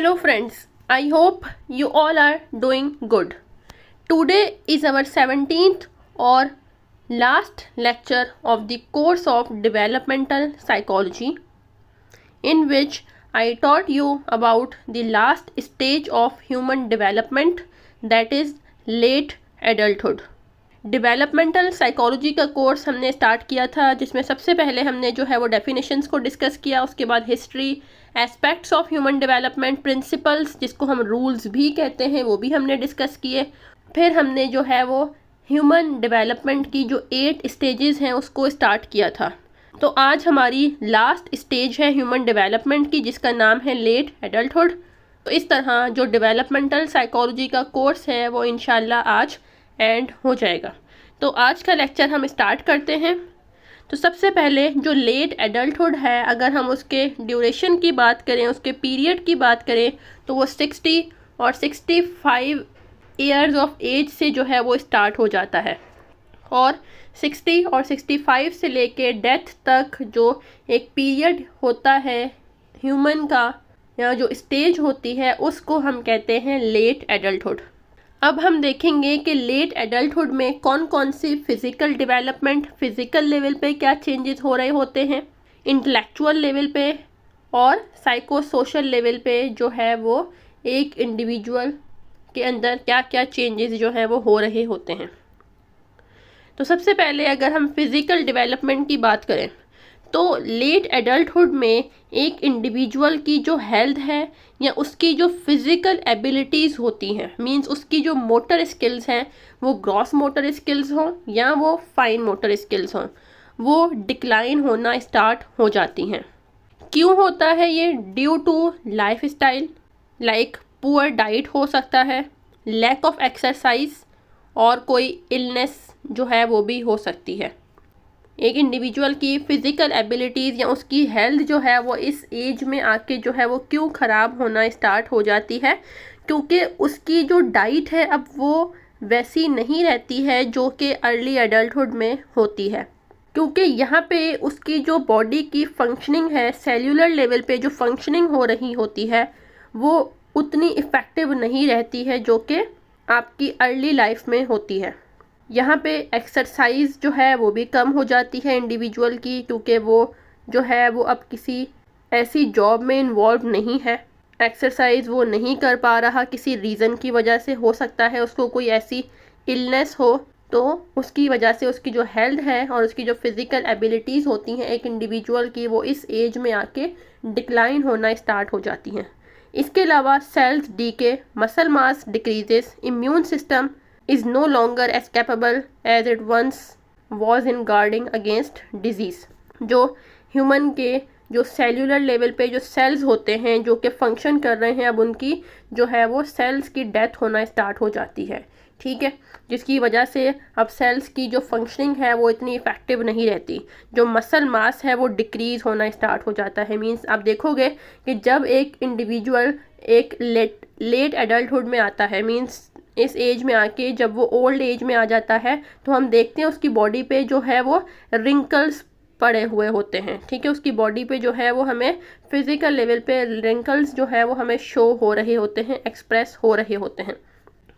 Hello friends, I hope you all are doing good. Today is our 17th or last lecture of the course of developmental psychology, in which I taught you about the last stage of human development, that is late adulthood. Developmental psychology का course हमने start किया था, जिसमें सबसे पहले हमने जो है वो डेफिनेशंस को डिस्कस किया, उसके बाद history, aspects of human development, principles जिसको हम रूल्स भी कहते हैं वो भी हमने डिस्कस किए। फिर हमने जो है वो ह्यूमन डेवलपमेंट की जो 8 स्टेजेस हैं उसको स्टार्ट किया था। तो आज हमारी लास्ट स्टेज है ह्यूमन डेवलपमेंट की, जिसका नाम है लेट एडल्टहुड। तो इस तरह जो डेवलपमेंटल साइकोलॉजी का कोर्स है वो इंशाल्लाह आज एंड हो जाएगा। तो आज का लेक्चर हम स्टार्ट करते हैं। तो सबसे पहले जो लेट एडल्टहुड है, अगर हम उसके ड्यूरेशन की बात करें, उसके पीरियड की बात करें, तो वो 60 और 65 ईयर्स ऑफ एज से जो है वो स्टार्ट हो जाता है। और 60 और 65 से लेके डेथ तक जो एक पीरियड होता है ह्यूमन का, या जो स्टेज होती है, उसको हम कहते हैं लेट एडल्टहुड। अब हम देखेंगे कि लेट एडल्टहुड में कौन कौन सी फिज़िकल डेवलपमेंट, फिज़िकल लेवल पे क्या चेंजेस हो रहे होते हैं, इंटेलेक्चुअल लेवल पे और साइको सोशल लेवल पे जो है वो एक इंडिविजुअल के अंदर क्या क्या चेंजेस जो है वो हो रहे होते हैं। तो सबसे पहले अगर हम फिज़िकल डेवलपमेंट की बात करें, तो लेट एडल्टहुड में एक इंडिविजुअल की जो हेल्थ है या उसकी जो फिज़िकल एबिलिटीज़ होती हैं, मींस उसकी जो मोटर स्किल्स हैं, वो ग्रॉस मोटर स्किल्स हों या वो फाइन मोटर स्किल्स हों, वो डिक्लाइन होना स्टार्ट हो जाती हैं। क्यों होता है ये? Due to lifestyle, like poor diet हो सकता है, लैक ऑफ एक्सरसाइज, और कोई इलनेस जो है वो भी हो सकती है। एक इंडिविजुअल की फ़िज़िकल एबिलिटीज़ या उसकी हेल्थ जो है वो इस एज में आके जो है वो क्यों ख़राब होना स्टार्ट हो जाती है? क्योंकि उसकी जो डाइट है अब वो वैसी नहीं रहती है जो कि अर्ली एडल्टहुड में होती है। क्योंकि यहाँ पे उसकी जो बॉडी की फंक्शनिंग है, सेल्यूलर लेवल पे जो फंक्शनिंग हो रही होती है, वो उतनी इफ़ेक्टिव नहीं रहती है जो कि आपकी अर्ली लाइफ में होती है। यहाँ पे एक्सरसाइज जो है वो भी कम हो जाती है इंडिविजुअल की, क्योंकि वो जो है वो अब किसी ऐसी जॉब में इन्वॉल्व नहीं है। एक्सरसाइज वो नहीं कर पा रहा किसी रीज़न की वजह से, हो सकता है उसको कोई ऐसी इलनेस हो, तो उसकी वजह से उसकी जो हेल्थ है और उसकी जो फिज़िकल एबिलिटीज़ होती हैं एक इंडिविजुअल की, वो इस एज में आके डिक्लाइन होना स्टार्ट हो जाती हैं। इसके अलावा cells decay, muscle mass decreases, immune system is no longer as capable as it once was in guarding against disease। जो ह्यूमन के जो सेल्यूलर लेवल पे जो सेल्स होते हैं जो कि फंक्शन कर रहे हैं, अब उनकी जो है वो सेल्स की डेथ होना स्टार्ट हो जाती है, ठीक है, जिसकी वजह से अब सेल्स की जो फंक्शनिंग है वो इतनी इफ़ेक्टिव नहीं रहती। जो मसल मास है वो डिक्रीज़ होना स्टार्ट हो जाता है। मींस आप देखोगे कि जब एक इंडिविजुअल एक लेट एडल्टहुड में आता है, मींस इस एज में आके जब वो ओल्ड एज में आ जाता है, तो हम देखते हैं उसकी बॉडी पे जो है वो रिंकल्स पड़े हुए होते हैं, ठीक है, उसकी बॉडी पे जो है वो हमें फिज़िकल लेवल पे रिंकल्स जो है वो हमें शो हो रहे होते हैं, एक्सप्रेस हो रहे होते हैं।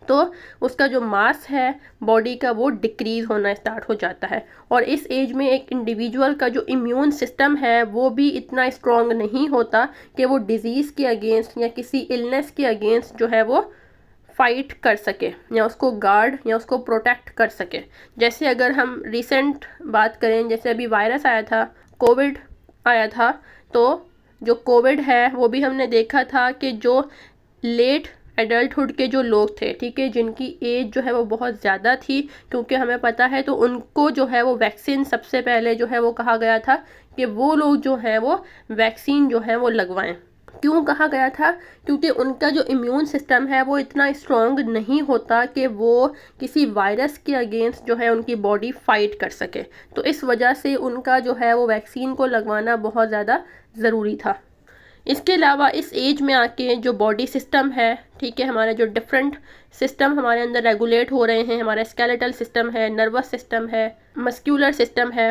तो उसका जो मास है बॉडी का वो डिक्रीज़ होना स्टार्ट हो जाता है। और इस एज में एक इंडिविजुअल का जो इम्यून सिस्टम है वो भी इतना स्ट्रॉन्ग नहीं होता कि वो डिज़ीज़ के अगेंस्ट या किसी इलनेस के अगेंस्ट जो है वो फाइट कर सके या उसको गार्ड या उसको प्रोटेक्ट कर सके। जैसे अगर हम रिसेंट बात करें, जैसे अभी वायरस आया था, कोविड आया था, तो जो कोविड है वो भी हमने देखा था कि जो लेट एडल्टहुड के जो लोग थे, ठीक है, जिनकी एज जो है वो बहुत ज़्यादा थी, क्योंकि हमें पता है, तो उनको जो है वो वैक्सीन सबसे पहले जो है वो कहा गया था कि वो लोग जो है वो वैक्सीन जो है वो लगवाएं। क्यों कहा गया था? क्योंकि उनका जो इम्यून सिस्टम है वो इतना स्ट्रॉन्ग नहीं होता कि वो किसी वायरस के अगेंस्ट जो है उनकी बॉडी फाइट कर सके। तो इस वजह से उनका जो है वो वैक्सीन को लगवाना बहुत ज़्यादा ज़रूरी था। इसके अलावा इस एज में आके जो बॉडी सिस्टम है, ठीक है, हमारे जो डिफरेंट सिस्टम हमारे अंदर रेगुलेट हो रहे हैं, हमारा स्केलेटल सिस्टम है, नर्वस सिस्टम है, मस्क्यूलर सिस्टम है,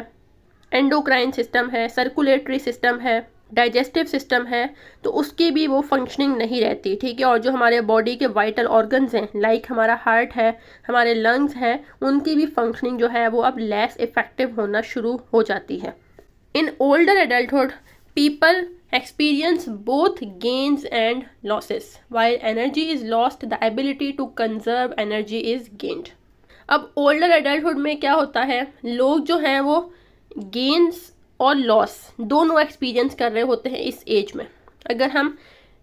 एंडोक्राइन सिस्टम है, सर्कुलेटरी सिस्टम है, डाइजेस्टिव सिस्टम है तो उसकी भी वो फंक्शनिंग नहीं रहती, ठीक है। और जो हमारे बॉडी के वाइटल ऑर्गन्स हैं, लाइक हमारा हार्ट है, हमारे लंग्स हैं, उनकी भी फंक्शनिंग जो है वो अब लेस इफेक्टिव होना शुरू हो जाती है। In older adulthood people experience both gains and losses. While energy is lost, the ability to conserve energy is gained. अब ओल्डर एडल्टहुड में क्या होता है, लोग जो हैं वो गेन्स और लॉस दोनों एक्सपीरियंस कर रहे होते हैं इस एज में। अगर हम,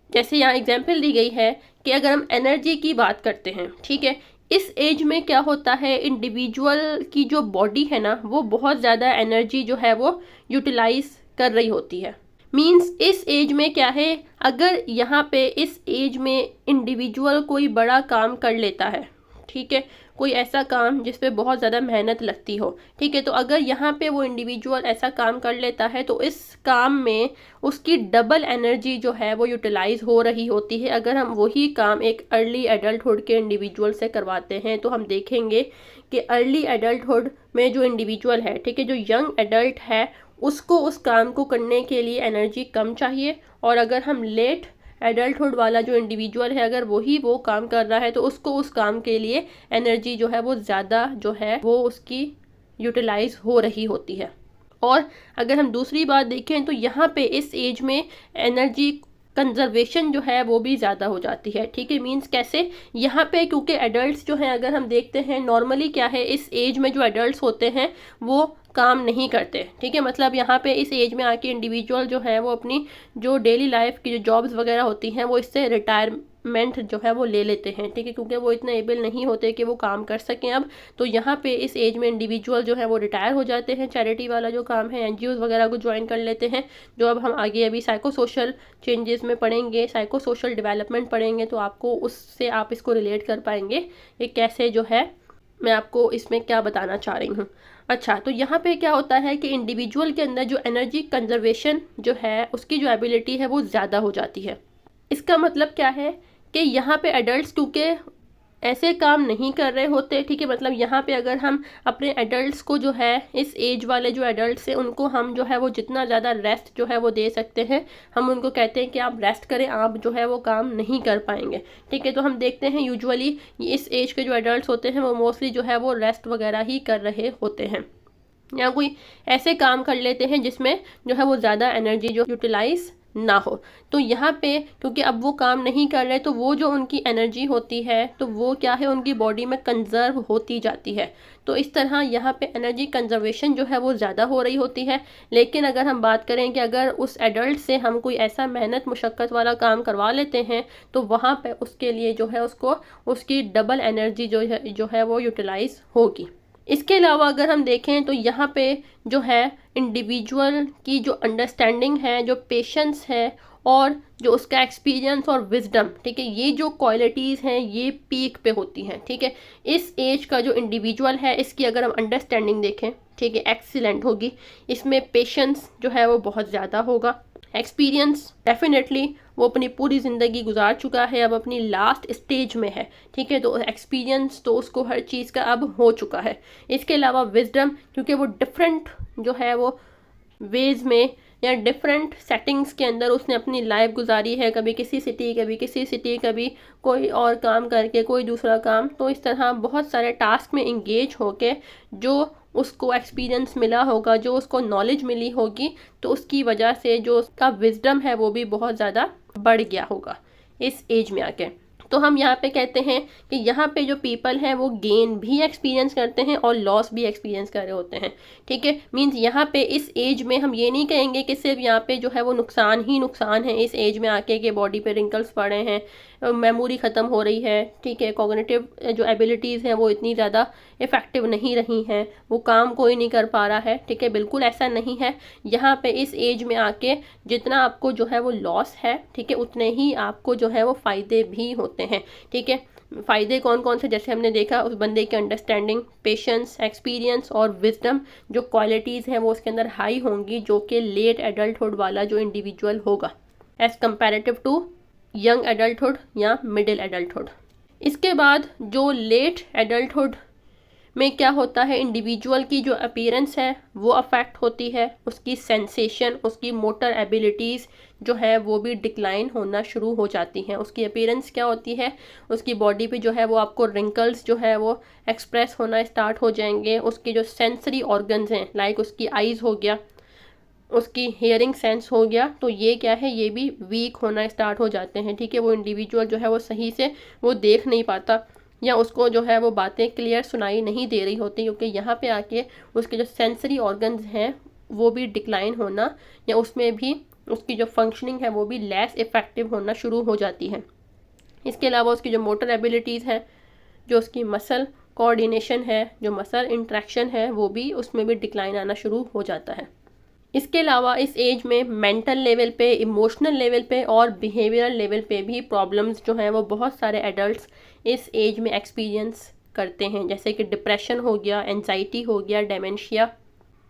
जैसे यहाँ एग्जांपल दी गई है कि अगर हम एनर्जी की बात करते हैं, ठीक है, इस एज में क्या होता है, इंडिविजुअल की जो बॉडी है ना वो बहुत ज़्यादा एनर्जी जो है वो यूटिलाइज कर रही होती है। मीन्स इस एज में क्या है, अगर यहाँ पे इस एज में इंडिविजुअल कोई बड़ा काम कर लेता है, ठीक है, कोई ऐसा काम जिस पे बहुत ज़्यादा मेहनत लगती हो, ठीक है, तो अगर यहाँ पे वो इंडिविजुअल ऐसा काम कर लेता है तो इस काम में उसकी डबल एनर्जी जो है वो यूटिलाइज हो रही होती है। अगर हम वही काम एक अर्ली एडल्टहुड के इंडिविजुअल से करवाते हैं तो हम देखेंगे कि अर्ली एडल्टहुड में जो इंडिविजुअल है, ठीक है, जो यंग एडल्ट है, उसको उस काम को करने के लिए एनर्जी कम चाहिए। और अगर हम लेट एडल्टहुड वाला जो इंडिविजुअल है, अगर वही वो काम कर रहा है तो उसको उस काम के लिए एनर्जी जो है वो ज़्यादा जो है वो उसकी यूटिलाइज हो रही होती है। और अगर हम दूसरी बात देखें तो यहाँ पे इस एज में एनर्जी कंजर्वेशन जो है वो भी ज़्यादा हो जाती है, ठीक है। मींस कैसे, यहाँ पे क्योंकि एडल्ट्स जो हैं, अगर हम देखते हैं नॉर्मली क्या है, इस एज में जो एडल्ट्स होते हैं वो काम नहीं करते, ठीक है। मतलब यहाँ पे इस एज में आके इंडिविजुअल जो है वो अपनी जो डेली लाइफ की जो जॉब्स वगैरह होती हैं वो इससे रिटायरमेंट जो है वो ले लेते हैं, ठीक है, क्योंकि वो इतने एबल नहीं होते कि वो काम कर सकें अब। तो यहाँ पे इस एज में इंडिविजुअल जो है वो रिटायर हो जाते हैं, चैरिटी वाला जो काम है, एनजीओज वगैरह को ज्वाइन कर लेते हैं, जो अब हम आगे अभी साइको सोशल चेंजेस में पढ़ेंगे, साइको सोशल डेवलपमेंट पढ़ेंगे, तो आपको उससे आप इसको रिलेट कर पाएंगे कि कैसे जो है मैं आपको इसमें क्या बताना चाह रही हूँ। अच्छा, तो यहाँ पे क्या होता है कि इंडिविजुअल के अंदर जो एनर्जी कंजर्वेशन जो है उसकी जो एबिलिटी है वो ज़्यादा हो जाती है। इसका मतलब क्या है कि यहाँ पे एडल्ट्स क्योंकि ऐसे काम नहीं कर रहे होते, ठीक है, मतलब यहाँ पे अगर हम अपने एडल्ट्स को जो है, इस एज वाले जो एडल्ट्स हैं उनको हम जो है वो जितना ज़्यादा रेस्ट जो है वो दे सकते हैं, हम उनको कहते हैं कि आप रेस्ट करें, आप जो है वो काम नहीं कर पाएंगे, ठीक है। तो हम देखते हैं यूजुअली इस एज के जो एडल्ट्स होते हैं वो मोस्टली जो है वो रेस्ट वगैरह ही कर रहे होते हैं, या कोई ऐसे काम कर लेते हैं जिसमें जो है वो ज़्यादा एनर्जी जो यूटिलाइज ना हो। तो यहाँ पे क्योंकि अब वो काम नहीं कर रहे तो वो जो उनकी एनर्जी होती है तो वो क्या है, उनकी बॉडी में कंजर्व होती जाती है। तो इस तरह यहाँ पे एनर्जी कंजर्वेशन जो है वो ज़्यादा हो रही होती है। लेकिन अगर हम बात करें कि अगर उस एडल्ट से हम कोई ऐसा मेहनत मुशक्क़त वाला काम करवा लेते हैं तो वहाँ पे उसके लिए जो है उसको उसकी डबल एनर्जी जो है वो यूटिलाइज होगी। इसके अलावा अगर हम देखें तो यहाँ पे जो है इंडिविजुअल की जो अंडरस्टैंडिंग है, जो पेशेंस है और जो उसका एक्सपीरियंस और विजडम, ठीक है, ये जो क्वालिटीज़ हैं ये पीक पे होती हैं, ठीक है। इस एज का जो इंडिविजुअल है इसकी अगर हम अंडरस्टैंडिंग देखें, ठीक है, एक्सीलेंट होगी, इसमें पेशेंस जो है वो बहुत ज़्यादा होगा, एक्सपीरियंस डेफिनेटली वो अपनी पूरी ज़िंदगी गुजार चुका है, अब अपनी लास्ट स्टेज में है, ठीक है, तो एक्सपीरियंस तो उसको हर चीज़ का अब हो चुका है। इसके अलावा विजडम, क्योंकि वो डिफरेंट जो है वो वेज में या डिफरेंट सेटिंग्स के अंदर उसने अपनी लाइफ गुजारी है, कभी किसी सिटी, कभी किसी सिटी, कभी कोई और काम करके कोई दूसरा काम, तो इस तरह बहुत सारे टास्क में इंगेज होके जो उसको एक्सपीरियंस मिला होगा, जो उसको नॉलेज मिली होगी, तो उसकी वजह से जो उसका विजडम है वो भी बहुत ज़्यादा बढ़ गया होगा इस एज में आके। तो हम यहाँ पे कहते हैं कि यहाँ पे जो पीपल हैं वो गेन भी एक्सपीरियंस करते हैं और लॉस भी एक्सपीरियंस कर रहे होते हैं, ठीक है। मींस यहाँ पे इस एज में हम ये नहीं कहेंगे कि सिर्फ यहाँ पे जो है वो नुकसान ही नुकसान है इस एज में आके कि बॉडी पे रिंकल्स पड़े हैं, मेमोरी ख़त्म हो रही है, ठीक है, कॉग्निटिव जो एबिलिटीज़ हैं वो इतनी ज़्यादा इफ़ेक्टिव नहीं रही हैं, वो काम कोई नहीं कर पा रहा है, ठीक है, बिल्कुल ऐसा नहीं है। यहाँ पे इस एज में आके जितना आपको जो है वो लॉस है, ठीक है, उतने ही आपको जो है वो फ़ायदे भी होते हैं, ठीक है। फ़ायदे कौन कौन से, जैसे हमने देखा उस बंदे की अंडरस्टैंडिंग, पेशेंस, एक्सपीरियंस और विजडम जो क्वालिटीज़ हैं वो उसके अंदर हाई होंगी, जो कि लेट एडल्टहुड वाला जो इंडिविजुअल होगा as comparative to young adulthood या मिडिल एडल्टहुड। इसके बाद जो लेट एडल्टहुड में क्या होता है, इंडिविजुअल की जो अपीयरेंस है वो अफेक्ट होती है, उसकी सेंसेशन, उसकी मोटर एबिलिटीज़ जो है वो भी डिक्लाइन होना शुरू हो जाती हैं। उसकी अपीयरेंस क्या होती है, उसकी बॉडी पे जो है वो आपको रिंकल्स जो है वो एक्सप्रेस होना स्टार्ट हो जाएंगे। उसके जो सेंसरी ऑर्गन्स हैं, लाइक उसकी आइज़ हो गया, उसकी हियरिंग सेंस हो गया, तो ये क्या है, ये भी वीक होना स्टार्ट हो जाते हैं। ठीक है, वो इंडिविजुअल जो है वो सही से वो देख नहीं पाता, या उसको जो है वो बातें क्लियर सुनाई नहीं दे रही होती, क्योंकि यहाँ पे आके उसके जो सेंसरी ऑर्गन्स हैं वो भी डिक्लाइन होना, या उसमें भी उसकी जो फंक्शनिंग है वो भी लेस इफ़ेक्टिव होना शुरू हो जाती है। इसके अलावा उसकी जो मोटर एबिलिटीज़ हैं, जो उसकी मसल कोऑर्डिनेशन है, जो मसल इंट्रैक्शन है, वो भी उसमें भी डिक्लाइन आना शुरू हो जाता है। इसके अलावा इस एज में मेंटल लेवल पे, इमोशनल लेवल पे और बिहेवियरल लेवल पे भी प्रॉब्लम्स जो हैं वो बहुत सारे एडल्ट्स इस एज में एक्सपीरियंस करते हैं, जैसे कि डिप्रेशन हो गया, एंजाइटी हो गया, डेमेंशिया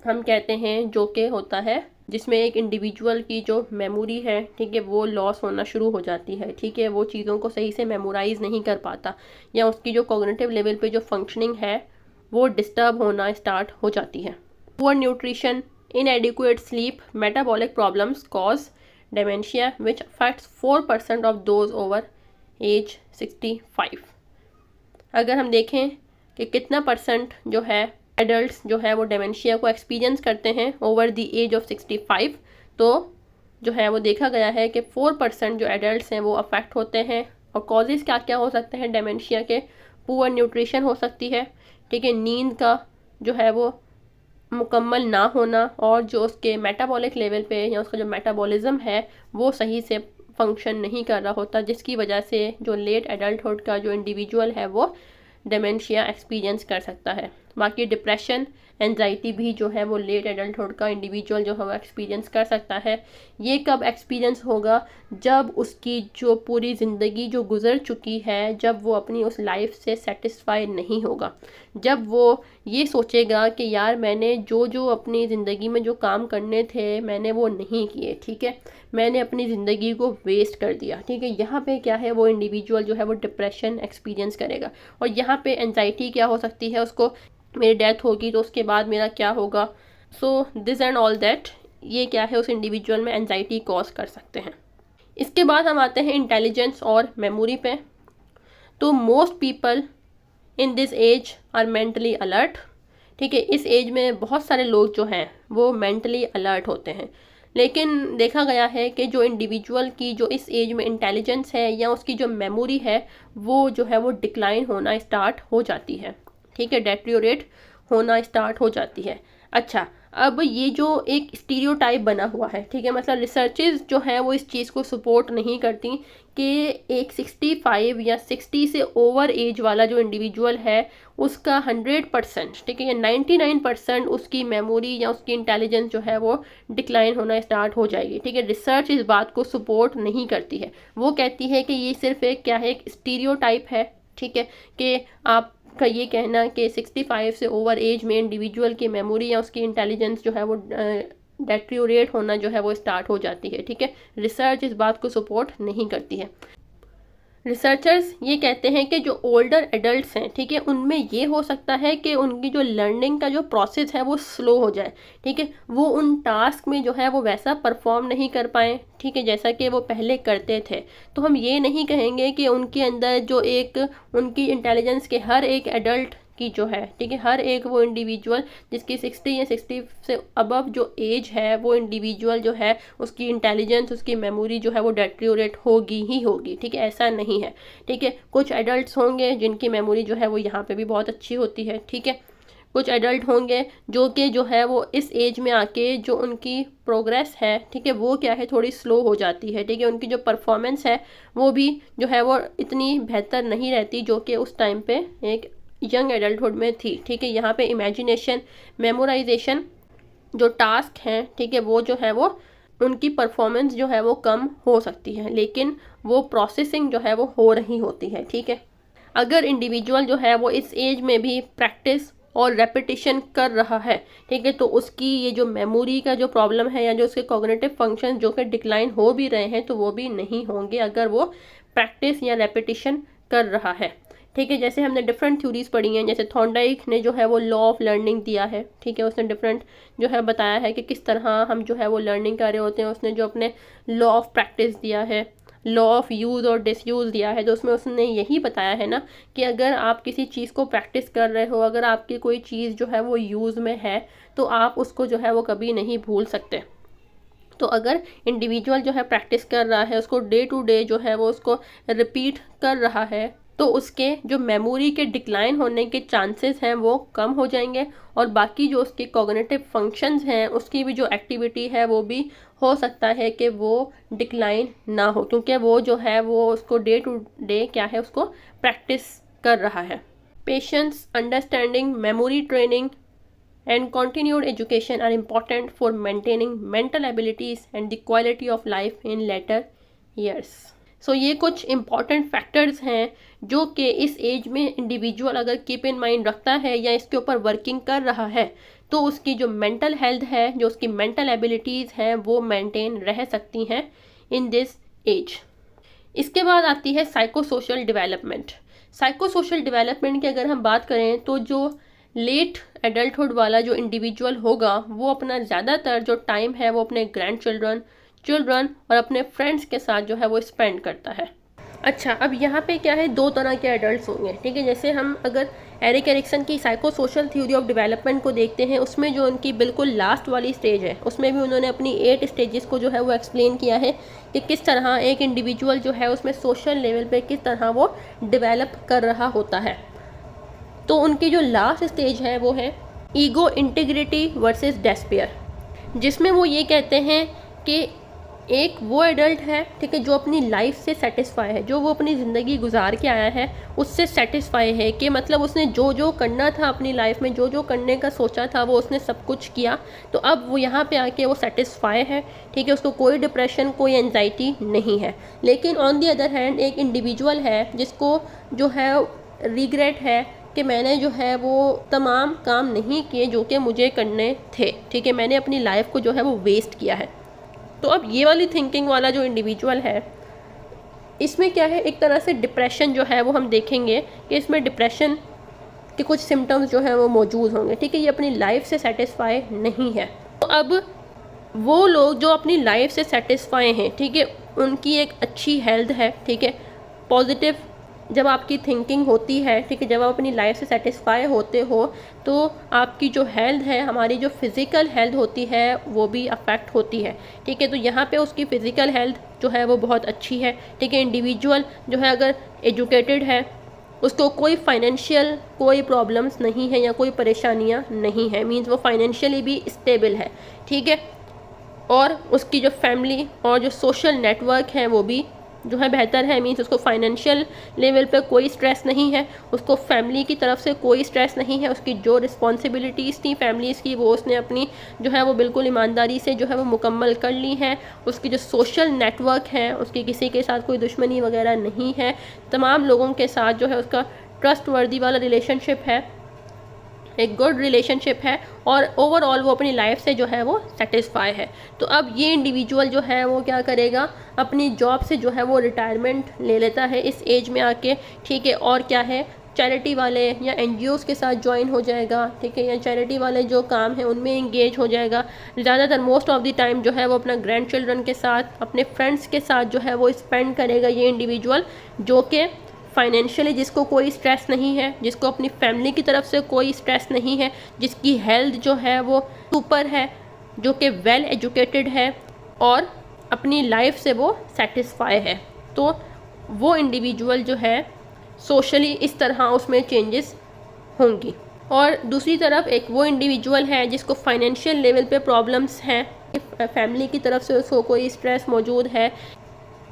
हम कहते हैं, जो कि होता है जिसमें एक इंडिविजुअल की जो मेमोरी है, ठीक है, वो लॉस होना शुरू हो जाती है। ठीक है, वो चीज़ों को सही से मेमोराइज नहीं कर पाता, या उसकी जो कॉग्निटिव लेवल पे जो फंक्शनिंग है वो डिस्टर्ब होना स्टार्ट हो जाती है। Poor nutrition, inadequate sleep, metabolic problems cause dementia, which affects 4% of those over age 65। अगर हम देखें कि कितना परसेंट जो है एडल्ट्स जो है वो डेमेंशिया को एक्सपीरियंस करते हैं ओवर द एज ऑफ 65, तो जो है वो देखा गया है कि 4% जो एडल्ट्स हैं वो अफेक्ट होते हैं। और कॉजेज़ क्या क्या हो सकते हैं डेमेंशिया के, पुअर न्यूट्रिशन हो सकती है, ठीक है, नींद का जो है वो मुकम्मल ना होना, और जो उसके मेटाबॉलिक लेवल पे या उसका जो मेटाबॉलिज्म है वो सही से फंक्शन नहीं कर रहा होता, जिसकी वजह से जो लेट एडल्टहुड का जो इंडिविजुअल है वो डेमेंशिया एक्सपीरियंस कर सकता है। बाकी डिप्रेशन, एंजाइटी भी जो है वो लेट एडल्टहुड का इंडिविजुअल जो है वो एक्सपीरियंस कर सकता है। ये कब एक्सपीरियंस होगा, जब उसकी जो पूरी ज़िंदगी जो गुजर चुकी है, जब वो अपनी उस लाइफ से सेटिस्फाई नहीं होगा, जब वो ये सोचेगा कि यार मैंने जो जो अपनी ज़िंदगी में जो काम करने थे मैंने वो नहीं किए, ठीक है, मैंने अपनी ज़िंदगी को वेस्ट कर दिया। ठीक है, यहाँ पे क्या है, वो इंडिविजुअल जो है वो डिप्रेशन एक्सपीरियंस करेगा। और यहाँ पे एंजाइटी क्या हो सकती है, उसको मेरी डेथ होगी तो उसके बाद मेरा क्या होगा, so this and all that, ये क्या है उस इंडिविजुअल में एंजाइटी कॉज कर सकते हैं। इसके बाद हम आते हैं इंटेलिजेंस और मेमोरी पे। तो most people in this age are mentally alert. ठीक है, इस एज में बहुत सारे लोग जो हैं वो मेंटली अलर्ट होते हैं, लेकिन देखा गया है कि जो इंडिविजुअल की जो इस एज में इंटेलिजेंस है या उसकी जो मेमोरी है वो जो है वो डिक्लाइन होना स्टार्ट हो जाती है। ठीक है, डेट्रियोरेट होना स्टार्ट हो जाती है। अच्छा, अब ये जो एक स्टीरियोटाइप बना हुआ है, ठीक है, मतलब रिसर्चेज जो है वो इस चीज़ को सपोर्ट नहीं करती कि एक 65 या 60 से ओवर एज वाला जो इंडिविजुअल है उसका 100%, ठीक है, या 99% उसकी मेमोरी या उसकी इंटेलिजेंस जो है वो डिक्लाइन होना स्टार्ट हो जाएगी। ठीक है, रिसर्च इस बात को सपोर्ट नहीं करती है, वो कहती है कि ये सिर्फ एक क्या है, एक स्टीरियोटाइप है। ठीक है, कि आप का ये कहना कि 65 से ओवर एज में इंडिविजुअल की मेमोरी या उसकी इंटेलिजेंस जो है वो डेट्रियोरेट होना जो है वो स्टार्ट हो जाती है। ठीक है, रिसर्च इस बात को सपोर्ट नहीं करती है। रिसर्चर्स ये कहते हैं कि जो ओल्डर एडल्ट्स हैं, ठीक है, उनमें ये हो सकता है कि उनकी जो लर्निंग का जो प्रोसेस है वो स्लो हो जाए। ठीक है, वो उन टास्क में जो है वो वैसा परफॉर्म नहीं कर पाएँ, ठीक है, जैसा कि वो पहले करते थे। तो हम ये नहीं कहेंगे कि उनके अंदर जो एक उनकी इंटेलिजेंस के हर एक एडल्ट की जो है, ठीक है, हर एक वो इंडिविजुअल जिसकी 60 या 60 से अबव जो एज है वो इंडिविजुअल जो है उसकी इंटेलिजेंस, उसकी मेमोरी जो है वो डेट्रियोरेट होगी ही होगी। ठीक है, ऐसा नहीं है। ठीक है, कुछ एडल्ट्स होंगे जिनकी मेमोरी जो है वो यहाँ पे भी बहुत अच्छी होती है। ठीक है, कुछ एडल्ट होंगे जो कि जो है वो इस एज में आके जो उनकी प्रोग्रेस है, ठीक है, वो क्या है, थोड़ी स्लो हो जाती है। ठीक है, उनकी जो परफॉर्मेंस है वो भी जो है वो इतनी बेहतर नहीं रहती जो कि उस टाइम पे एक यंग एडल्टहुड में थी। ठीक है, यहाँ पे इमेजिनेशन, मेमोराइजेशन जो टास्क हैं, ठीक है, वो जो है वो उनकी परफॉर्मेंस जो है वो कम हो सकती है, लेकिन वो प्रोसेसिंग जो है वो हो रही होती है। ठीक है, अगर इंडिविजुअल जो है वो इस एज में भी प्रैक्टिस और रेपिटेशन कर रहा है, ठीक है, तो उसकी ये जो मेमोरी का जो प्रॉब्लम है या जो उसके कॉग्निटिव फंक्शन जो कि डिक्लाइन हो भी रहे हैं तो वो भी नहीं होंगे अगर वो प्रैक्टिस या रेपिटेशन कर रहा है। ठीक है। जैसे हमने डिफरेंट थ्योरीज पढ़ी हैं, जैसे थॉर्नडाइक ने जो है वो लॉ ऑफ लर्निंग दिया है, ठीक है। उसने डिफरेंट जो है बताया है कि किस तरह हम जो है वो लर्निंग कर रहे होते हैं। उसने जो अपने लॉ ऑफ प्रैक्टिस दिया है, लॉ ऑफ यूज़ और डिसयूज़ दिया है, तो उसमें उसने यही बताया है ना कि अगर आप किसी चीज़ को प्रैक्टिस कर रहे हो, अगर आपकी कोई चीज़ जो है वो यूज़ में है, तो आप उसको जो है वो कभी नहीं भूल सकते। तो अगर इंडिविजुअल जो है प्रैक्टिस कर रहा है, उसको डे टू डे जो है वो उसको रिपीट कर रहा है, तो उसके जो मेमोरी के डिक्लाइन होने के चांसेस हैं वो कम हो जाएंगे, और बाकी जो उसके कॉग्निटिव फंक्शंस हैं, उसकी भी जो एक्टिविटी है वो भी हो सकता है कि वो डिक्लाइन ना हो, क्योंकि वो जो है वो उसको डे टू डे क्या है उसको प्रैक्टिस कर रहा है। Patience, understanding, memory training and continued education are important for maintaining mental abilities and the quality of life in later years. So ये कुछ important factors हैं जो कि इस एज में इंडिविजुअल अगर कीप इन माइंड रखता है या इसके ऊपर वर्किंग कर रहा है, तो उसकी जो मेंटल हेल्थ है, जो उसकी मेंटल एबिलिटीज़ हैं, वो मेंटेन रह सकती हैं इन दिस एज। इसके बाद आती है psycho social development. Psycho social development की अगर हम बात करें तो जो लेट एडल्टहुड वाला जो इंडिविजुअल होगा, वो अपना ज़्यादातर जो टाइम है वो अपने ग्रैंड चिल्ड्रन और अपने फ्रेंड्स के साथ जो है वो स्पेंड करता है। अच्छा, अब यहाँ पे क्या है, दो तरह के एडल्ट्स होंगे, ठीक है। जैसे हम अगर एरिक एरिक्सन की psycho social theory of development को देखते हैं, उसमें जो उनकी बिल्कुल लास्ट वाली स्टेज है, उसमें भी उन्होंने अपनी 8 स्टेजेस को जो है वो एक्सप्लेन किया है कि किस तरह एक इंडिविजुअल जो है उसमें सोशल लेवल पे किस तरह वो डेवलप कर रहा होता है। तो उनकी जो लास्ट स्टेज है वो है ईगो इंटीग्रिटी वर्सेस डेस्पेयर, जिसमें वो ये कहते हैं कि एक वो एडल्ट है, ठीक है, जो अपनी लाइफ से सेटिस्फाई है, जो वो अपनी ज़िंदगी गुजार के आया है उससे सेटिस्फाई है, कि मतलब उसने जो जो करना था अपनी लाइफ में, जो जो करने का सोचा था वो उसने सब कुछ किया, तो अब वो यहाँ पे आके वो सेटिस्फाई है, ठीक है, उसको कोई डिप्रेशन, कोई एंजाइटी नहीं है। लेकिन ऑन दी अदर हैंड एक इंडिविजुअल है जिसको जो है रिग्रेट है कि मैंने जो है वो तमाम काम नहीं किए जो कि मुझे करने थे, ठीक है, मैंने अपनी लाइफ को जो है वो वेस्ट किया है। तो अब ये वाली थिंकिंग वाला जो इंडिविजुअल है, इसमें क्या है, एक तरह से डिप्रेशन जो है वो हम देखेंगे कि इसमें डिप्रेशन के कुछ सिम्टम्स जो है वो मौजूद होंगे, ठीक है। ये अपनी लाइफ से सेटिस्फाई नहीं है। तो अब वो लोग जो अपनी लाइफ से सेटिस्फाई हैं, ठीक है, उनकी एक अच्छी हेल्थ है, ठीक है, पॉजिटिव जब आपकी थिंकिंग होती है, ठीक है, जब आप अपनी लाइफ से सेटिस्फाई होते हो, तो आपकी जो हेल्थ है, हमारी जो फिज़िकल हेल्थ होती है वो भी अफेक्ट होती है, ठीक है। तो यहाँ पे उसकी फ़िज़िकल हेल्थ जो है वो बहुत अच्छी है, ठीक है। इंडिविजुअल जो है अगर एजुकेटेड है, उसको कोई फाइनेंशियल कोई प्रॉब्लम्स नहीं है या कोई परेशानियाँ नहीं है, मीन्स वो फाइनेंशियली भी स्टेबल है, ठीक है, और उसकी जो फैमिली और जो सोशल नेटवर्क है वो भी जो है बेहतर है, मीन्स उसको फाइनेंशियल लेवल पे कोई स्ट्रेस नहीं है, उसको फैमिली की तरफ से कोई स्ट्रेस नहीं है, उसकी जो रिस्पॉन्सिबिलिटीज़ थी फैमिलीज़ की वो उसने अपनी जो है वो बिल्कुल ईमानदारी से जो है वो मुकम्मल कर ली हैं। उसकी जो सोशल नेटवर्क है, उसकी किसी के साथ कोई दुश्मनी वगैरह नहीं है, तमाम लोगों के साथ जो है उसका ट्रस्ट वर्दी वाला रिलेशनशिप है, एक गुड रिलेशनशिप है, और ओवरऑल वो अपनी लाइफ से जो है वो सेटिस्फाई है। तो अब ये इंडिविजुअल जो है वो क्या करेगा, अपनी जॉब से जो है वो रिटायरमेंट ले लेता है इस एज में आके, ठीक है, और क्या है, चैरिटी वाले या एनजीओज़ के साथ ज्वाइन हो जाएगा, ठीक है, या चैरिटी वाले जो काम है उनमें इंगेज हो जाएगा। ज़्यादातर मोस्ट ऑफ द टाइम जो है वो अपना ग्रैंड चिल्ड्रन के साथ, अपने फ्रेंड्स के साथ जो है वो स्पेंड करेगा ये इंडिविजुअल, जो कि फाइनेंशियली जिसको कोई स्ट्रेस नहीं है, जिसको अपनी फैमिली की तरफ से कोई स्ट्रेस नहीं है, जिसकी हेल्थ जो है वो सुपर है, जो कि वेल एजुकेटेड है और अपनी लाइफ से वो सेटिस्फाई है। तो वो इंडिविजुअल जो है सोशली इस तरह उसमें चेंजेस होंगी। और दूसरी तरफ एक वो इंडिविजुअल है जिसको फाइनेंशियल लेवल पे प्रॉब्लम्स हैं, फैमिली की तरफ से उसको कोई स्ट्रेस मौजूद है,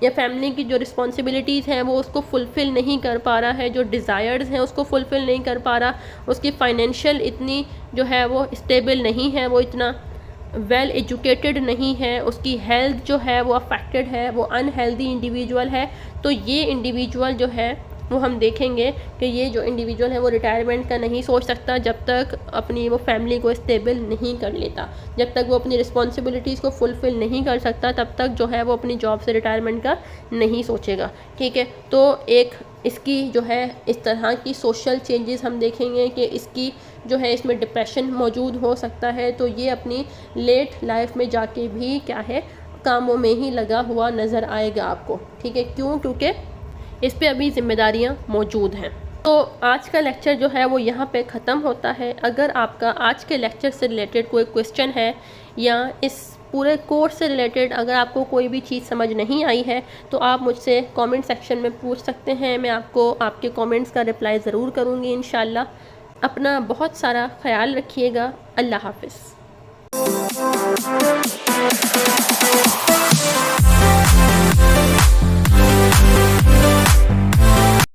या फैमिली की जो रिस्पॉन्सिबिलिटीज़ हैं वो उसको फुलफ़िल नहीं कर पा रहा है, जो डिज़ायर्स हैं उसको फुलफ़िल नहीं कर पा रहा, उसकी फाइनेंशियल इतनी जो है वो स्टेबल नहीं है, वो इतना वेल एजुकेटेड नहीं है, उसकी हेल्थ जो है वो अफेक्टेड है, वो अनहेल्दी इंडिविजुअल है। तो ये इंडिविजुअल जो है वो हम देखेंगे कि ये जो इंडिविजुअल है वो रिटायरमेंट का नहीं सोच सकता जब तक अपनी वो फैमिली को स्टेबल नहीं कर लेता, जब तक वो अपनी रिस्पॉन्सिबिलिटीज़ को फुलफ़िल नहीं कर सकता, तब तक जो है वो अपनी जॉब से रिटायरमेंट का नहीं सोचेगा, ठीक है। तो एक इसकी जो है इस तरह की सोशल चेंजेस हम देखेंगे कि इसकी जो है इसमें डिप्रेशन मौजूद हो सकता है। तो ये अपनी लेट लाइफ में जाके भी क्या है कामों में ही लगा हुआ नज़र आएगा आपको, ठीक है। क्यों? क्योंकि इस पे अभी जिम्मेदारियां मौजूद हैं। तो आज का लेक्चर जो है वो यहाँ पे ख़त्म होता है। अगर आपका आज के लेक्चर से रिलेटेड कोई क्वेश्चन है या इस पूरे कोर्स से रिलेटेड अगर आपको कोई भी चीज़ समझ नहीं आई है तो आप मुझसे कमेंट सेक्शन में पूछ सकते हैं। मैं आपको आपके कमेंट्स का रिप्लाई ज़रूर करूँगी इंशाल्लाह। अपना बहुत सारा ख्याल रखिएगा। अल्लाह हाफ़िज़।